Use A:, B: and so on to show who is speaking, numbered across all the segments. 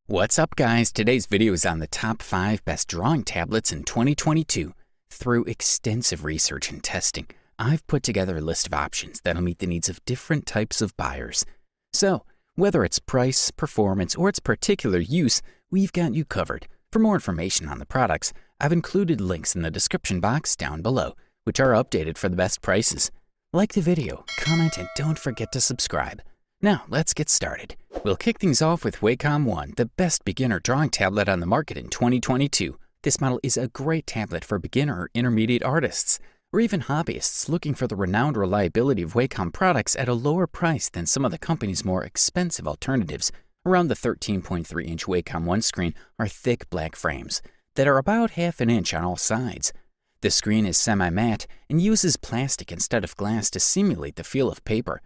A: What's up, guys? Today's video is on the top 5 best drawing tablets in 2022. Through extensive research and testing, I've put together a list of options that'll meet the needs of different types of buyers. So, whether it's price, performance, or its particular use, we've got you covered. For more information on the products, I've included links in the description box down below, which are updated for the best prices. Like the video, comment, and don't forget to subscribe. Now, let's get started. We'll kick things off with Wacom One, the best beginner drawing tablet on the market in 2022. This model is a great tablet for beginner or intermediate artists, or even hobbyists looking for the renowned reliability of Wacom products at a lower price than some of the company's more expensive alternatives. Around the 13.3-inch Wacom One screen are thick black frames that are about half an inch on all sides. The screen is semi-matte and uses plastic instead of glass to simulate the feel of paper.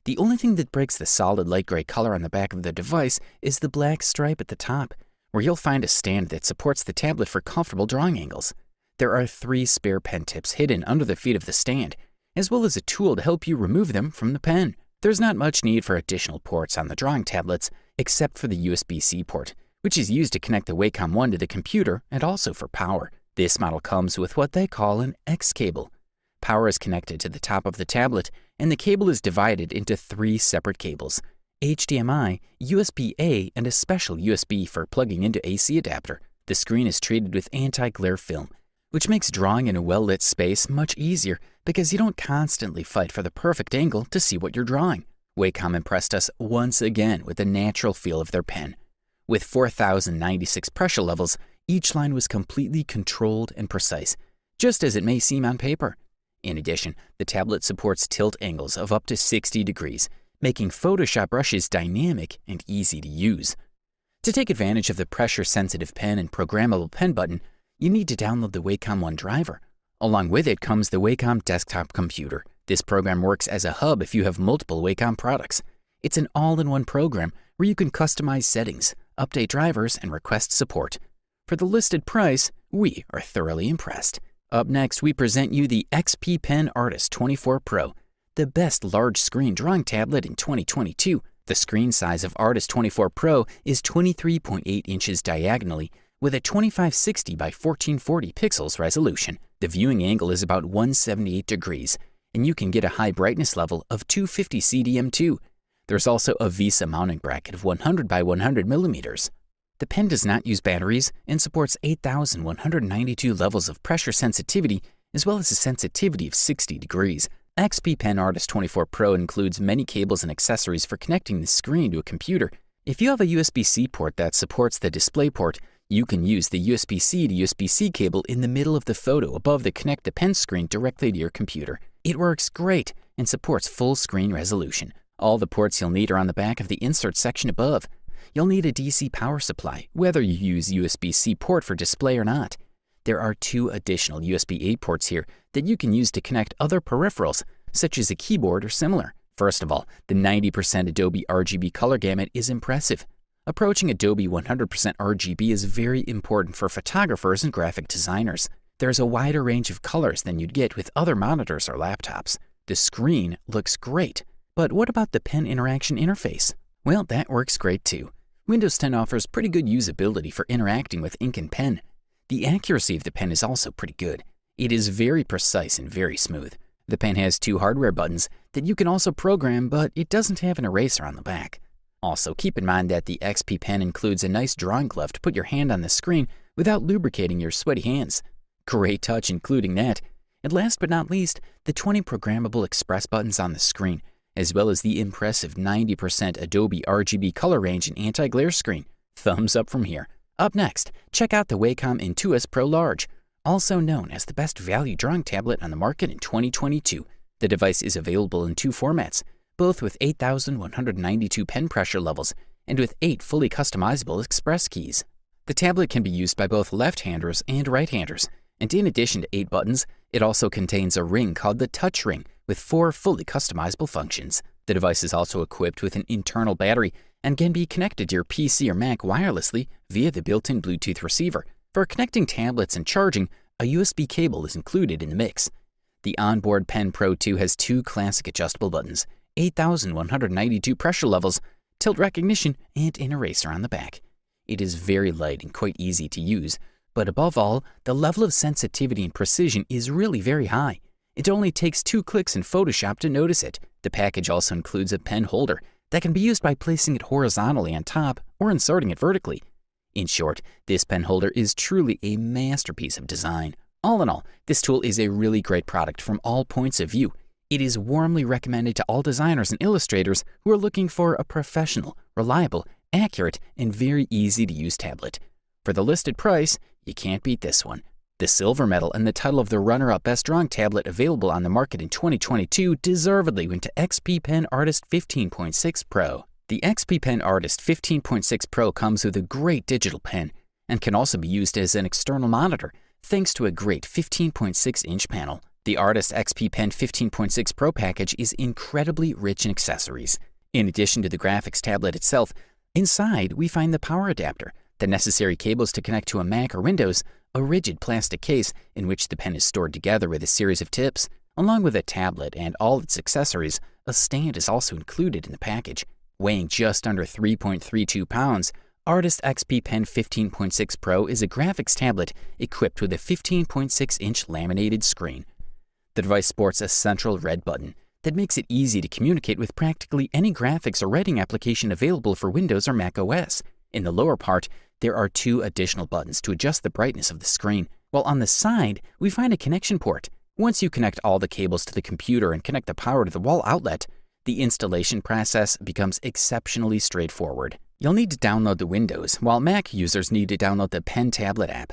A: The only thing that breaks the solid light gray color on the back of the device is the black stripe at the top, where you'll find a stand that supports the tablet for comfortable drawing angles. There are 3 spare pen tips hidden under the feet of the stand, as well as a tool to help you remove them from the pen. There's not much need for additional ports on the drawing tablets, except for the USB-C port, which is used to connect the Wacom One to the computer and also for power. This model comes with what they call an X cable. Power is connected to the top of the tablet, and the cable is divided into 3 separate cables: HDMI, USB-A, and a special USB for plugging into AC adapter. The screen is treated with anti-glare film, which makes drawing in a well-lit space much easier because you don't constantly fight for the perfect angle to see what you're drawing. Wacom impressed us once again with the natural feel of their pen. With 4,096 pressure levels, each line was completely controlled and precise, just as it may seem on paper. In addition, the tablet supports tilt angles of up to 60 degrees, making Photoshop brushes dynamic and easy to use. To take advantage of the pressure-sensitive pen and programmable pen button, you need to download the Wacom One driver. Along with it comes the Wacom desktop computer. This program works as a hub if you have multiple Wacom products. It's an all-in-one program where you can customize settings, update drivers, and request support. For the listed price, we are thoroughly impressed. Up next, we present you the XP Pen Artist 24 Pro, the best large-screen drawing tablet in 2022. The screen size of Artist 24 Pro is 23.8 inches diagonally with a 2560 by 1440 pixels resolution. The viewing angle is about 178 degrees, and you can get a high brightness level of 250 CDM2. There's also a VESA mounting bracket of 100 by 100 millimeters. The pen does not use batteries and supports 8,192 levels of pressure sensitivity, as well as a sensitivity of 60 degrees. XP Pen Artist 24 Pro includes many cables and accessories for connecting the screen to a computer. If you have a USB-C port that supports the display port, you can use the USB-C to USB-C cable in the middle of the photo above the Connect the Pen screen directly to your computer. It works great and supports full screen resolution. All the ports you'll need are on the back of the insert section above. You'll need a DC power supply, whether you use USB-C port for display or not. There are 2 additional USB-A ports here that you can use to connect other peripherals, such as a keyboard or similar. First of all, the 90% Adobe RGB color gamut is impressive. Approaching Adobe 100% RGB is very important for photographers and graphic designers. There's a wider range of colors than you'd get with other monitors or laptops. The screen looks great, but what about the pen interaction interface? Well, that works great too. Windows 10 offers pretty good usability for interacting with ink and pen. The accuracy of the pen is also pretty good. It is very precise and very smooth. The pen has 2 hardware buttons that you can also program, but it doesn't have an eraser on the back. Also, keep in mind that the XP Pen includes a nice drawing glove to put your hand on the screen without lubricating your sweaty hands. Great touch including that. And last but not least, the 20 programmable express buttons on the screen, as well as the impressive 90% Adobe RGB color range and anti-glare screen. Thumbs up from here. Up next, check out the Wacom Intuos Pro Large, also known as the best value drawing tablet on the market in 2022. The device is available in 2 formats, both with 8,192 pen pressure levels and with 8 fully customizable express keys. The tablet can be used by both left-handers and right-handers, and in addition to 8 buttons, it also contains a ring called the Touch Ring with 4 fully customizable functions. The device is also equipped with an internal battery and can be connected to your PC or Mac wirelessly via the built-in Bluetooth receiver. For connecting tablets and charging, a USB cable is included in the mix. The onboard Pen Pro 2 has two classic adjustable buttons, 8,192 pressure levels, tilt recognition, and an eraser on the back. It is very light and quite easy to use, but above all, the level of sensitivity and precision is really very high. It only takes 2 clicks in Photoshop to notice it. The package also includes a pen holder that can be used by placing it horizontally on top or inserting it vertically. In short, this pen holder is truly a masterpiece of design. All in all, this tool is a really great product from all points of view. It is warmly recommended to all designers and illustrators who are looking for a professional, reliable, accurate, and very easy-to-use tablet. For the listed price, you can't beat this one. The silver medal and the title of the runner-up Best Drawing Tablet available on the market in 2022 deservedly went to XP Pen Artist 15.6 Pro. The XP Pen Artist 15.6 Pro comes with a great digital pen and can also be used as an external monitor thanks to a great 15.6-inch panel. The Artist XP Pen 15.6 Pro package is incredibly rich in accessories. In addition to the graphics tablet itself, inside we find the power adapter, the necessary cables to connect to a Mac or Windows, a rigid plastic case in which the pen is stored together with a series of tips. Along with a tablet and all its accessories, a stand is also included in the package. Weighing just under 3.32 pounds, Artist XP Pen 15.6 Pro is a graphics tablet equipped with a 15.6-inch laminated screen. The device sports a central red button that makes it easy to communicate with practically any graphics or writing application available for Windows or Mac OS. In the lower part, there are 2 additional buttons to adjust the brightness of the screen, while on the side, we find a connection port. Once you connect all the cables to the computer and connect the power to the wall outlet, the installation process becomes exceptionally straightforward. You'll need to download the Windows, while Mac users need to download the Pen Tablet app.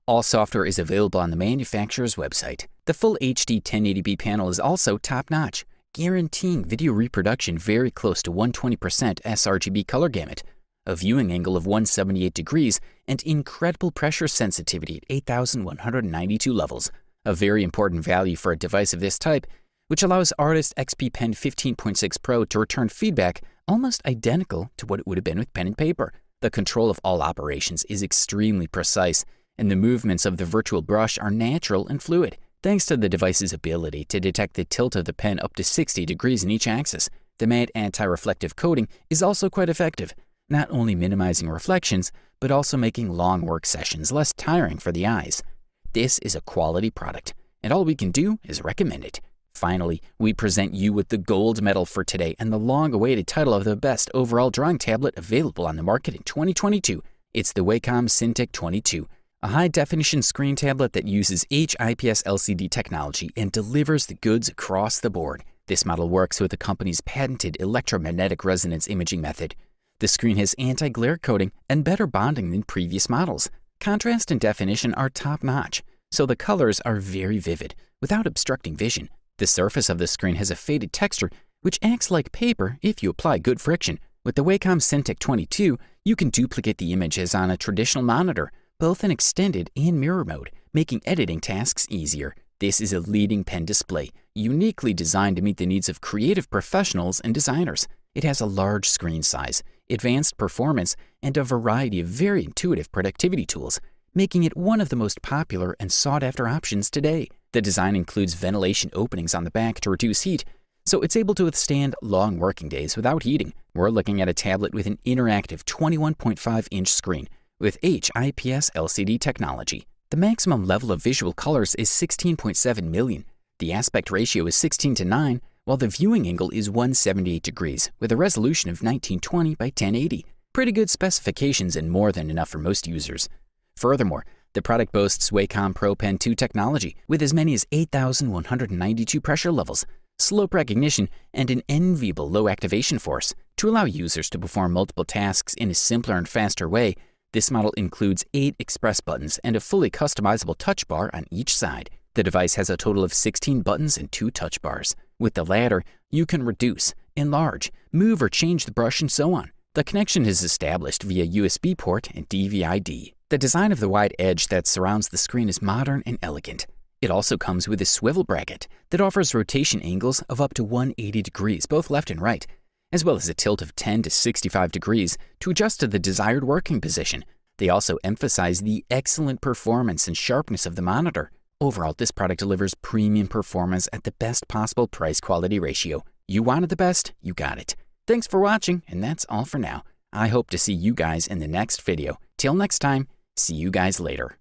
A: All software is available on the manufacturer's website. The full HD 1080p panel is also top-notch, guaranteeing video reproduction very close to 120% sRGB color gamut, a viewing angle of 178 degrees, and incredible pressure sensitivity at 8,192 levels, a very important value for a device of this type, which allows Artist XP Pen 15.6 Pro to return feedback almost identical to what it would have been with pen and paper. The control of all operations is extremely precise, and the movements of the virtual brush are natural and fluid. Thanks to the device's ability to detect the tilt of the pen up to 60 degrees in each axis, the matte anti-reflective coating is also quite effective, not only minimizing reflections, but also making long work sessions less tiring for the eyes. This is a quality product, and all we can do is recommend it. Finally, we present you with the gold medal for today and the long-awaited title of the best overall drawing tablet available on the market in 2022. It's the Wacom Cintiq 22, a high-definition screen tablet that uses HIPS LCD technology and delivers the goods across the board. This model works with the company's patented electromagnetic resonance imaging method. The screen has anti-glare coating and better bonding than previous models. Contrast and definition are top-notch, so the colors are very vivid without obstructing vision. The surface of the screen has a faded texture, which acts like paper if you apply good friction. With the Wacom Cintiq 22, you can duplicate the image as on a traditional monitor, both in extended and mirror mode, making editing tasks easier. This is a leading pen display, uniquely designed to meet the needs of creative professionals and designers. It has a large screen size, advanced performance, and a variety of very intuitive productivity tools, making it one of the most popular and sought-after options today. The design includes ventilation openings on the back to reduce heat, so it's able to withstand long working days without heating. We're looking at a tablet with an interactive 21.5-inch screen with HIPS LCD technology. The maximum level of visual colors is 16.7 million. The aspect ratio is 16:9, while the viewing angle is 178 degrees with a resolution of 1920 by 1080. Pretty good specifications and more than enough for most users. Furthermore, the product boasts Wacom Pro Pen 2 technology with as many as 8,192 pressure levels, slope recognition, and an enviable low activation force. To allow users to perform multiple tasks in a simpler and faster way, this model includes 8 express buttons and a fully customizable touch bar on each side. The device has a total of 16 buttons and 2 touch bars. With the latter, you can reduce, enlarge, move or change the brush and so on. The connection is established via USB port and DVI-D. The design of the wide edge that surrounds the screen is modern and elegant. It also comes with a swivel bracket that offers rotation angles of up to 180 degrees, both left and right, as well as a tilt of 10 to 65 degrees to adjust to the desired working position. They also emphasize the excellent performance and sharpness of the monitor. Overall, this product delivers premium performance at the best possible price-quality ratio. You wanted the best, you got it. Thanks for watching, and that's all for now. I hope to see you guys in the next video. Till next time, see you guys later.